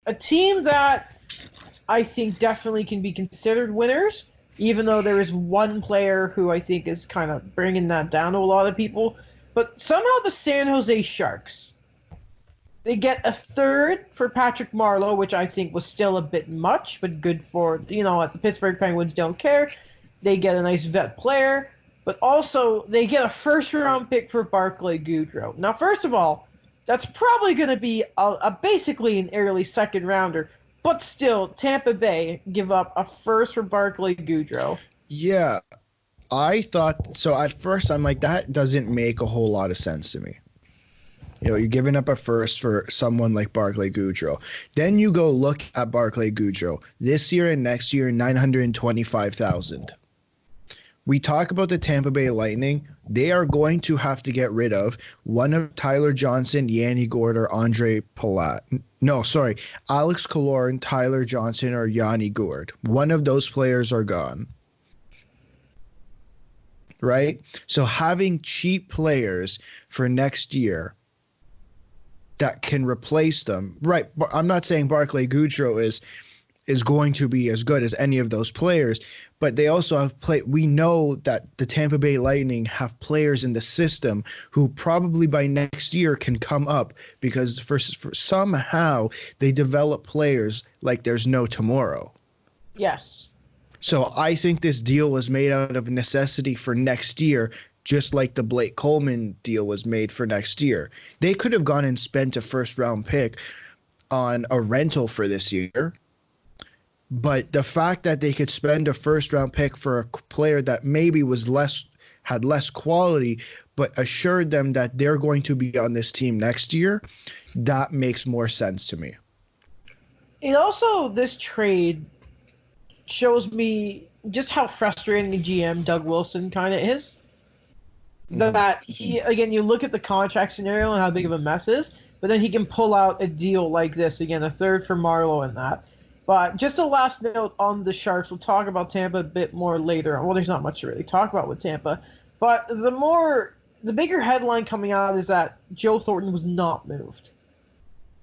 a team that I think definitely can be considered winners, even though there is one player who I think is kind of bringing that down to a lot of people. But somehow the San Jose Sharks, they get a third for Patrick Marleau, which I think was still a bit much, but good for, what the Pittsburgh Penguins don't care. They get a nice vet player, but also they get a first-round pick for Barclay Goodrow. Now, first of all, that's probably going to be basically an early second-rounder, but still, Tampa Bay give up a first for Barclay Goodrow. Yeah, I thought so. At first, I'm like, that doesn't make a whole lot of sense to me. You're giving up a first for someone like Barclay Goodrow. Then you go look at Barclay Goodrow. This year and next year, $925,000. We talk about the Tampa Bay Lightning. They are going to have to get rid of one of Tyler Johnson, Yanni Gourde, or Andre Palat. No, sorry. Alex Killorn, Tyler Johnson, or Yanni Gourde. One of those players are gone. Right? So having cheap players for next year that can replace them. Right. I'm not saying Barclay Goodrow is going to be as good as any of those players, but they also have we know that the Tampa Bay Lightning have players in the system who probably by next year can come up because for somehow they develop players like there's no tomorrow. Yes. So I think this deal was made out of necessity for next year, just like the Blake Coleman deal was made for next year. They could have gone and spent a first-round pick on a rental for this year. But the fact that they could spend a first-round pick for a player that maybe had less quality, but assured them that they're going to be on this team next year, that makes more sense to me. And also, this trade shows me just how frustrating a GM Doug Wilson kind of is. That you look at the contract scenario and how big of a mess it is, but then he can pull out a deal like this, again, a third for Marleau and that. But just a last note on the Sharks. We'll talk about Tampa a bit more later. Well, there's not much to really talk about with Tampa. But the bigger headline coming out is that Joe Thornton was not moved.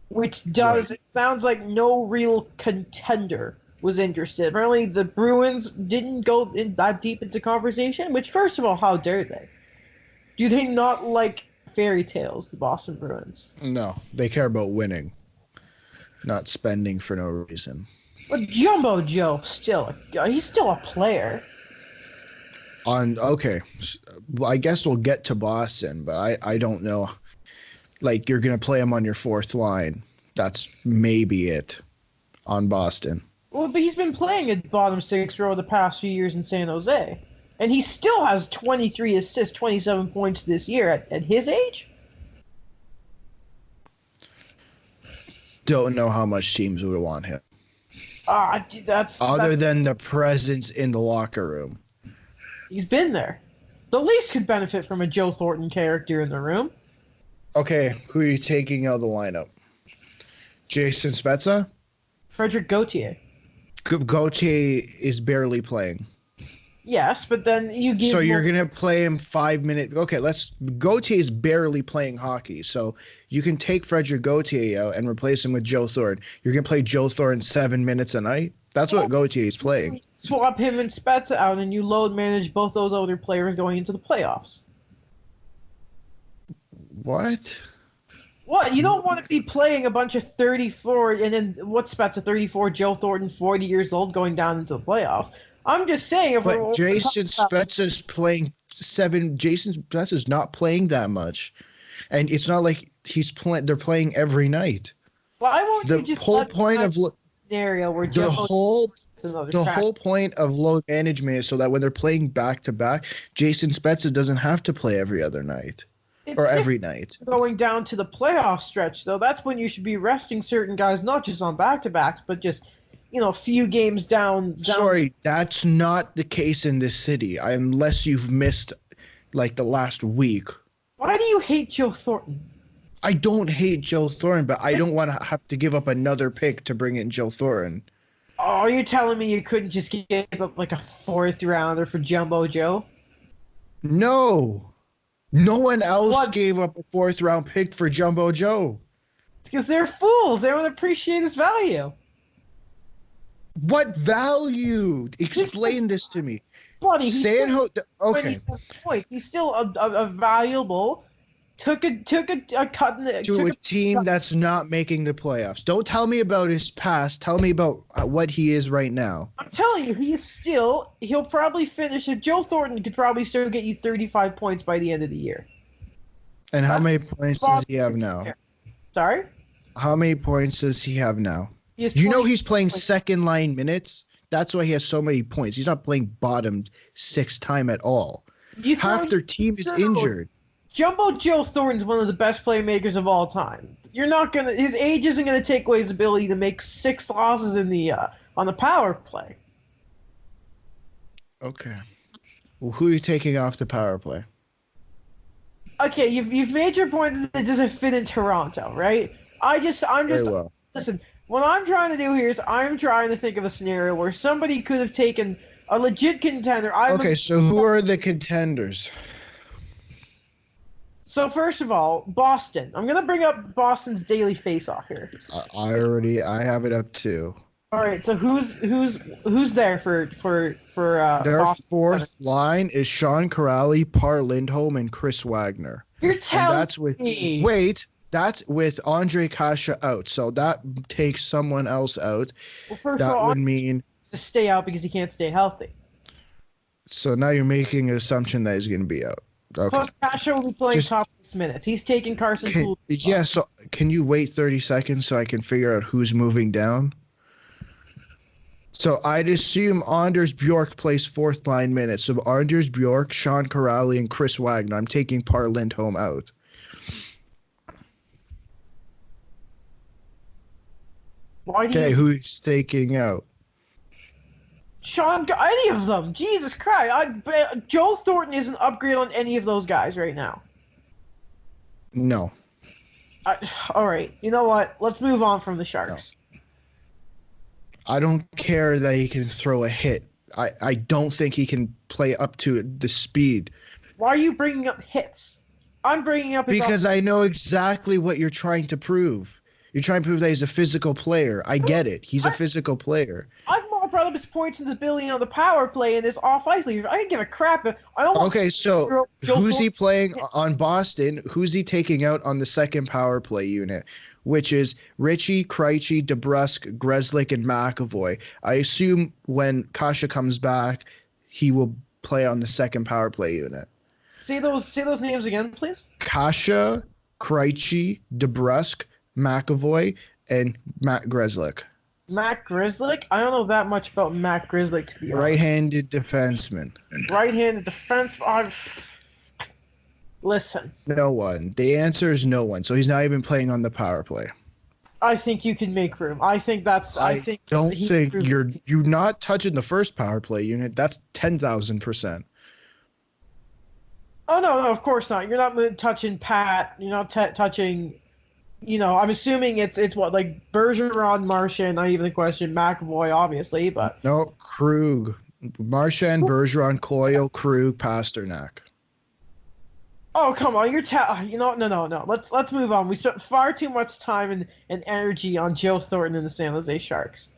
Which it sounds like no real contender was interested. Apparently the Bruins didn't go that deep into conversation, which, first of all, how dare they? Do they not like fairy tales, the Boston Bruins? No, they care about winning, not spending for no reason. But Jumbo Joe, he's still a player. Okay, well, I guess we'll get to Boston, but I don't know. Like, you're going to play him on your fourth line. That's maybe it on Boston. Well, but he's been playing at bottom six row the past few years in San Jose. And he still has 23 assists, 27 points this year at his age. Don't know how much teams would want him. That's than the presence in the locker room. He's been there. The Leafs could benefit from a Joe Thornton character in the room. Okay, who are you taking out of the lineup? Jason Spezza? Frederick Gauthier. Gauthier is barely playing. Yes, but then you give. So you're gonna play him 5 minutes. Okay, Gauthier is barely playing hockey, so you can take Frederick Gauthier out and replace him with Joe Thornton. You're gonna play Joe Thornton 7 minutes a night. That's what Gauthier is playing. Swap him and Spezza out, and you load manage both those other players going into the playoffs. What? What? You don't want to be playing a bunch of 34, and then what's Spezza 34, Joe Thornton 40 years old going down into the playoffs. I'm just saying. But Jason Spezza's playing 7. Jason Spezza's not playing that much, and it's not like they're playing every night. Why won't you just whole point of scenario where the whole point of load management is so that when they're playing back to back, Jason Spezza doesn't have to play every other night. Or every night. Going down to the playoff stretch, though, that's when you should be resting certain guys, not just on back-to-backs, but just, a few games down. Sorry, that's not the case in this city, unless you've missed, the last week. Why do you hate Joe Thornton? I don't hate Joe Thornton, but I don't want to have to give up another pick to bring in Joe Thornton. Oh, you're telling me you couldn't just give up, a fourth-rounder for Jumbo Joe? No. No one else gave up a fourth-round pick for Jumbo Joe. Because they're fools. They don't appreciate his value. What value? Explain this to me. Buddy, he's San still Jose. Okay. 27 points. He's still a valuable. Took a cut in the To a team that's not making the playoffs. Don't tell me about his past. Tell me about what he is right now. I'm telling you, he'll probably finish. Joe Thornton could probably still get you 35 points by the end of the year. And how many points does he have now? Sorry? How many points does he have now? He has You know 20 he's playing points. second line minutes? That's why he has so many points. He's not playing bottom six time at all. You Half throw- their team is throw- injured. Jumbo Joe Thornton's one of the best playmakers of all time. You're not gonna. His age isn't gonna take away his ability to make 6 losses in the on the power play. Okay. Well, who are you taking off the power play? Okay, you've made your point that it doesn't fit in Toronto, right? I'm just Very well. listen. What I'm trying to do here is I'm trying to think of a scenario where somebody could have taken a legit contender. Okay, so who are the contenders? So first of all, Boston. I'm gonna bring up Boston's daily face-off here. I have it up too. All right, so who's there for Their Boston? fourth line is Sean Corrali, Par Lindholm, and Chris Wagner. You're And telling that's with me. that's with Andre Kasha out. So that takes someone else out. Well, first of That all, would mean to stay out because he can't stay healthy. so now you're making an assumption that he's going to be out. Okay. Plus, Kasha will be playing Just- top 6 minutes. He's taking Carson Poole. Yeah, so can you wait 30 seconds so I can figure out who's moving down? So I'd assume Anders Bjork plays fourth line minutes. So Anders Bjork, Sean Corrali, and Chris Wagner. I'm taking Par Lindholm out. Why do Okay, you, who's taking out? Sean? Any of them? Jesus Christ! Joe Thornton is an upgrade on any of those guys right now. No. All right, you know what? Let's move on from the Sharks. I don't care that he can throw a hit. I don't think he can play up to the speed. Why are you bringing up hits? I'm bringing up his Because I know exactly what you're trying to prove. You're trying to prove that he's a physical player. I get it. He's a physical player. I've more brought up his points and his ability on the power play and his off ice leader. I didn't give a crap. I don't want Okay, so Joe who's he Thornton- playing on Boston? Who's he taking out on the second power play unit? Which is Richie, Krejci, DeBrusk, Grzelcyk, and McAvoy. I assume when Kasha comes back, he will play on the second power play unit. Say those names again, please. Kasha, Krejci, DeBrusk, McAvoy, and Matt Grzelcyk. Matt Grzelcyk? I don't know that much about Matt Grzelcyk, to be honest. Right-handed defenseman. Right-handed defense. Listen, No one. The answer is no one. So he's not even playing on the power play. I think you can make room. I think Don't he think proved- you're not touching the first power play unit. That's 10,000%. Oh no, of course not. You're not touching Pat. You're not touching. I'm assuming it's what, like Bergeron, Marchand, not even a question. McAvoy, obviously, but No, Krug. Marchand, Bergeron, Coyle, Krug, Pasternak. oh come on, no. Let's move on. We spent far too much time and energy on Joe Thornton and the San Jose Sharks.